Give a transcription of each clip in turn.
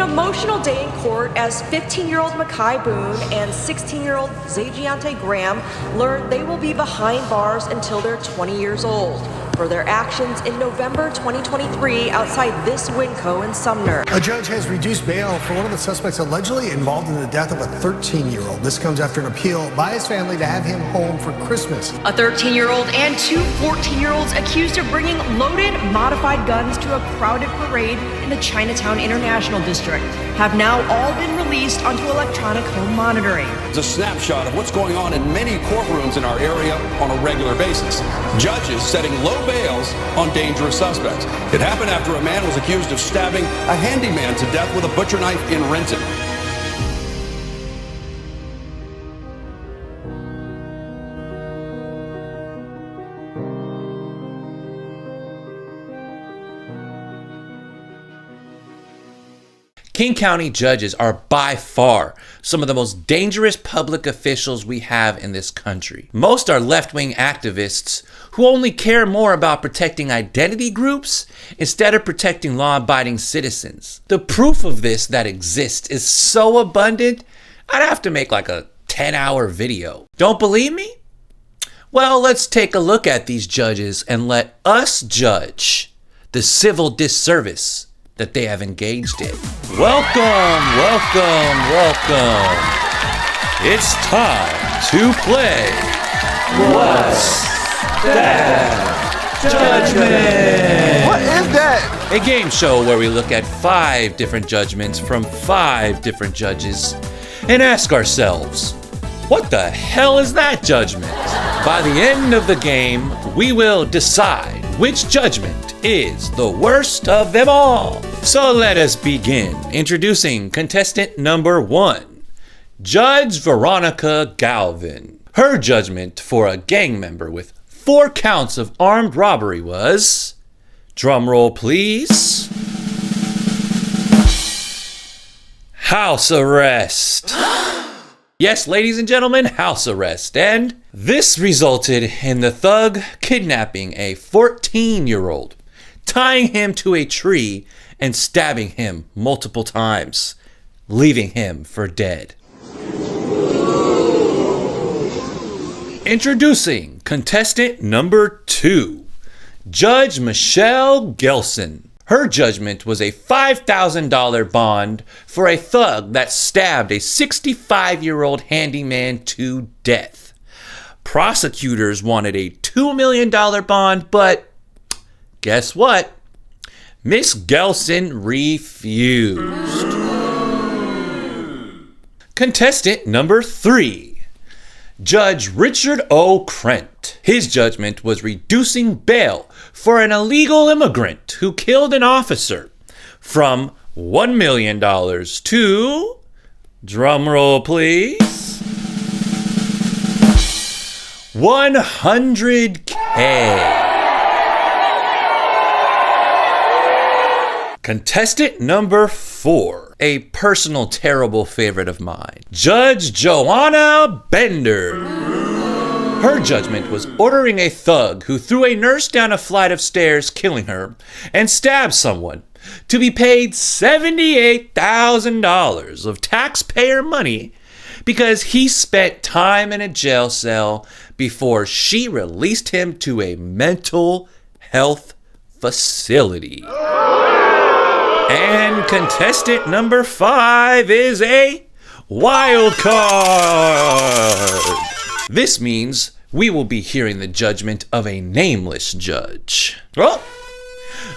an emotional day in court as 15-year-old Makai Boone and 16-year-old Zagiante Graham learned they will be behind bars until they're 20 years old for their actions in November 2023 outside this Winco in Sumner. A judge has reduced bail for one of the suspects allegedly involved in the death of a 13-year-old. This comes after an appeal by his family to have him home for Christmas. A 13-year-old and two 14-year-olds accused of bringing loaded, modified guns to a crowded parade in the Chinatown International District have now all been released onto electronic home monitoring. It's a snapshot of what's going on in many courtrooms in our area on a regular basis. Judges setting low bails on dangerous suspects. It happened after a man was accused of stabbing a handyman to death with a butcher knife in Renton. King County judges are by far some of the most dangerous public officials we have in this country. Most are left-wing activists who only care more about protecting identity groups instead of protecting law-abiding citizens. The proof of this that exists is so abundant, I'd have to make like a 10-hour video. Don't believe me? Well, let's take a look at these judges and let us judge the civil disservice that they have engaged in. Welcome, welcome, welcome. It's time to play What's That Judgment? What is that? A game show where we look at 5 different judgments from 5 different judges and ask ourselves, what the hell is that judgment? By the end of the game, we will decide which judgment is the worst of them all. So let us begin. Introducing contestant number 1, Judge Veronica Galvin. Her judgment for a gang member with 4 counts of armed robbery was, drumroll please, house arrest. Yes, ladies and gentlemen, house arrest. And this resulted in the thug kidnapping a 14-year-old, tying him to a tree and stabbing him multiple times, leaving him for dead. Introducing contestant number 2, Judge Michelle Gelson. Her judgment was a $5,000 bond for a thug that stabbed a 65-year-old handyman to death. Prosecutors wanted a $2 million bond, but guess what? Miss Gelson refused. Contestant number 3, Judge Richard O. Krent. His judgment was reducing bail for an illegal immigrant who killed an officer from $1 million to, drumroll please, $100K. Contestant number 4, a personal terrible favorite of mine, Judge Joanna Bender. Her judgment was ordering a thug who threw a nurse down a flight of stairs, killing her, and stabbed someone to be paid $78,000 of taxpayer money because he spent time in a jail cell before she released him to a mental health facility. And contestant number 5 is a wild card. This means we will be hearing the judgment of a nameless judge. Well,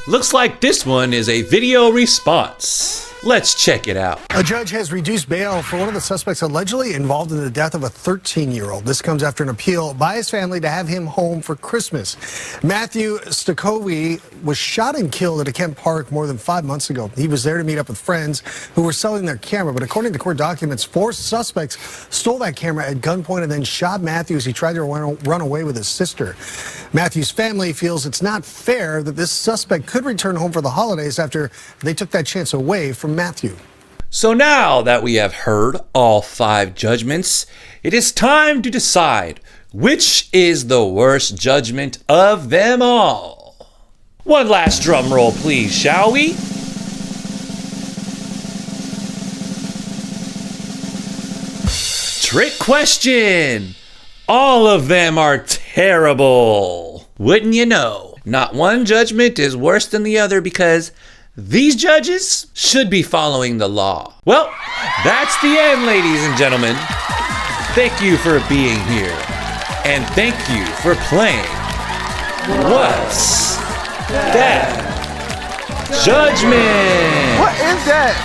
looks like this one is a video response. Let's check it out. A judge has reduced bail for one of the suspects allegedly involved in the death of a 13-year-old. This comes after an appeal by his family to have him home for Christmas. Matthew Stokowy was shot and killed at a Kent Park more than 5 months ago. He was there to meet up with friends who were selling their camera, but according to court documents, 4 suspects stole that camera at gunpoint and then shot Matthew as he tried to run away with his sister. Matthew's family feels it's not fair that this suspect could return home for the holidays after they took that chance away from Matthew. So now that we have heard all 5 judgments, it is time to decide which is the worst judgment of them all. One last drum roll, please, shall we? Trick question. All of them are terrible. Wouldn't you know? Not one judgment is worse than the other because these judges should be following the law. Well, that's the end, ladies and gentlemen. Thank you for being here. And thank you for playing What's That Judgment? What is that?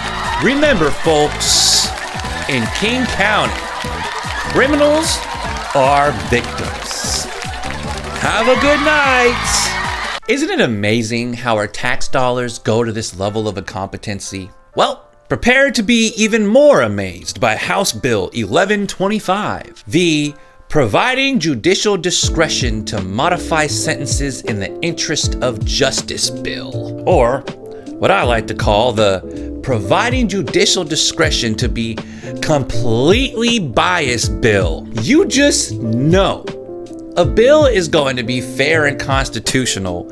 Remember, folks, in King County, criminals are victims. Have a good night. Isn't it amazing how our tax dollars go to this level of incompetency? Well, prepare to be even more amazed by House Bill 1125, the Providing Judicial Discretion to Modify Sentences in the Interest of Justice Bill, or what I like to call the Providing Judicial Discretion to Be Completely Biased Bill. You just know a bill is going to be fair and constitutional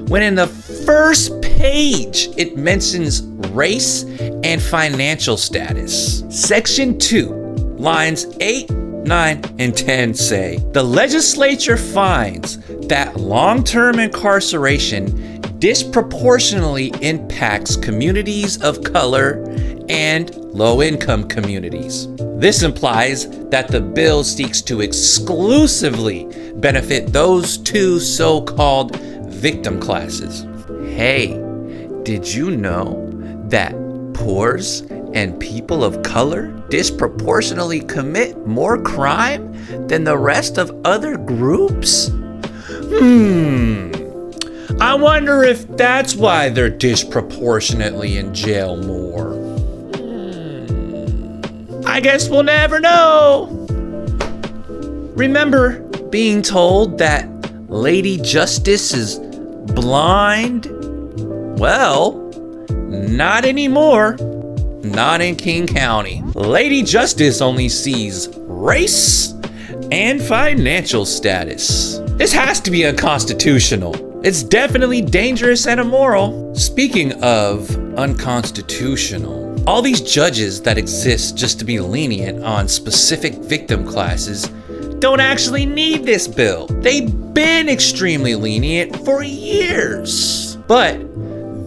when in the first page it mentions race and financial status. Section 2, lines 8, 9, and 10 say, the legislature finds that long-term incarceration disproportionately impacts communities of color and low-income communities. This implies that the bill seeks to exclusively benefit those two so-called victim classes. Hey, did you know that poors and people of color disproportionately commit more crime than the rest of other groups? I wonder if that's why they're disproportionately in jail more. I guess we'll never know. Remember being told that Lady Justice is blind? Well, not anymore. Not in King County. Lady Justice only sees race and financial status. This has to be unconstitutional. It's definitely dangerous and immoral. Speaking of unconstitutional, all these judges that exist just to be lenient on specific victim classes don't actually need this bill. They've been extremely lenient for years. But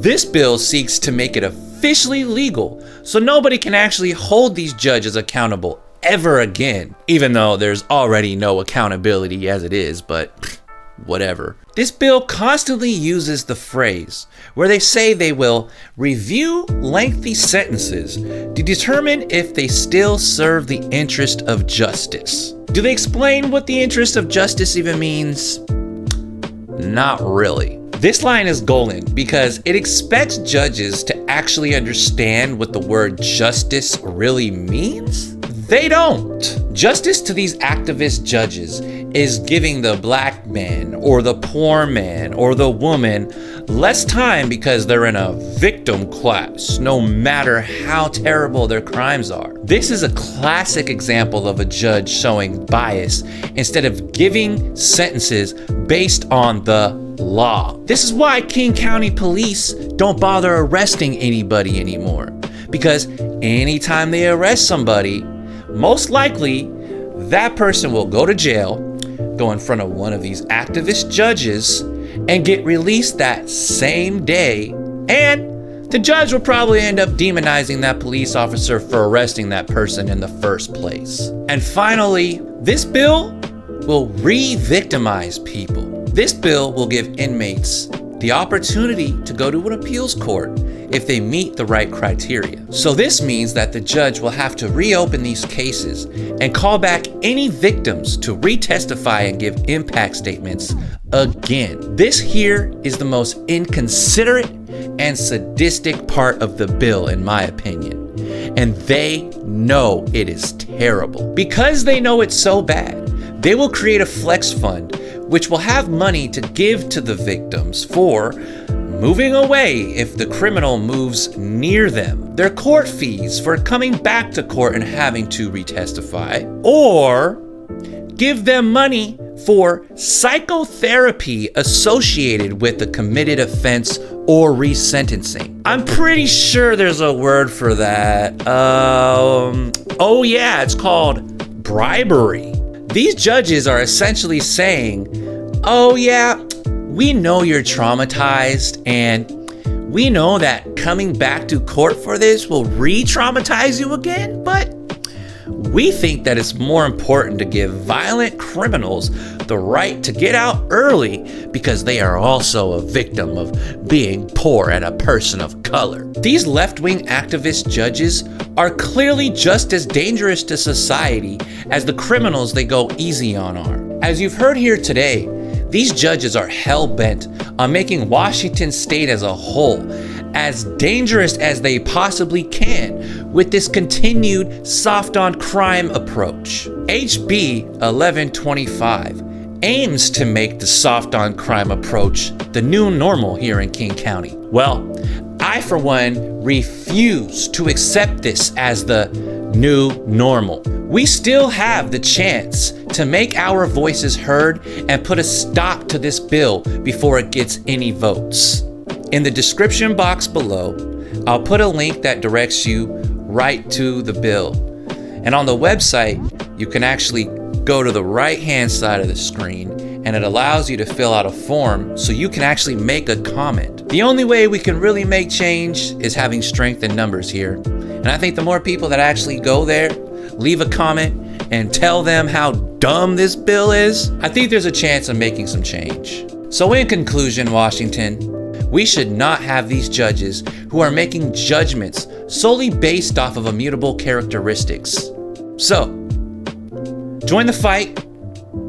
this bill seeks to make it officially legal so nobody can actually hold these judges accountable ever again, even though there's already no accountability as it is, but whatever. This bill constantly uses the phrase where they say they will review lengthy sentences to determine if they still serve the interest of justice. Do they explain what the interest of justice even means? Not really. This line is golden because it expects judges to actually understand what the word justice really means. They don't. Justice to these activist judges is giving the black man or the poor man or the woman less time because they're in a victim class, no matter how terrible their crimes are. This is a classic example of a judge showing bias instead of giving sentences based on the law. This is why King County police don't bother arresting anybody anymore, because anytime they arrest somebody, most likely that person will go to jail, go in front of one of these activist judges, and get released that same day, and the judge will probably end up demonizing that police officer for arresting that person in the first place. And finally, this bill will re-victimize people. This bill will give inmates the opportunity to go to an appeals court if they meet the right criteria. So this means that the judge will have to reopen these cases and call back any victims to retestify and give impact statements again. This here is the most inconsiderate and sadistic part of the bill, in my opinion. And they know it is terrible. Because they know it's so bad, they will create a flex fund which will have money to give to the victims for moving away if the criminal moves near them, their court fees for coming back to court and having to retestify, or give them money for psychotherapy associated with the committed offense or resentencing. I'm pretty sure there's a word for that. Oh yeah, it's called bribery. These judges are essentially saying, oh yeah, we know you're traumatized, and we know that coming back to court for this will re-traumatize you again, but we think that it's more important to give violent criminals the right to get out early because they are also a victim of being poor and a person of color. These left-wing activist judges are clearly just as dangerous to society as the criminals they go easy on are. As you've heard here today, these judges are hell-bent on making Washington state as a whole as dangerous as they possibly can with this continued soft on crime approach. HB 1125 aims to make the soft on crime approach the new normal here in King County. Well, I for one refuse to accept this as the new normal. We still have the chance to make our voices heard and put a stop to this bill before it gets any votes. In the description box below, I'll put a link that directs you right to the bill. And on the website, you can actually go to the right-hand side of the screen, and it allows you to fill out a form so you can actually make a comment. The only way we can really make change is having strength in numbers here. And I think the more people that actually go there, leave a comment, and tell them how dumb this bill is, I think there's a chance of making some change. So in conclusion, Washington, we should not have these judges who are making judgments solely based off of immutable characteristics. So, join the fight,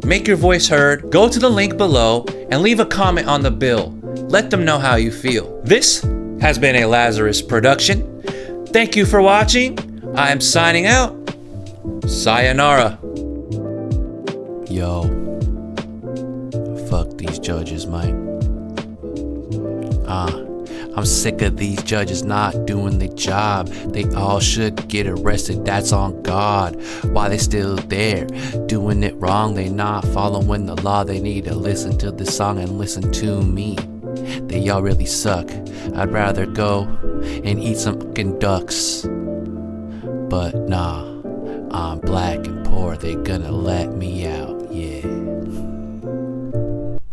make your voice heard, go to the link below, and leave a comment on the bill. Let them know how you feel. This has been a Lazarus production. Thank you for watching. I am signing out. Sayonara. Yo, fuck these judges, Mike. I'm sick of these judges not doing their job. They all should get arrested, that's on God. Why they still there, doing it wrong? They not following the law. They need to listen to this song and listen to me. They all really suck. I'd rather go and eat some fucking ducks. But nah, I'm black and poor, they gonna let me out, yeah.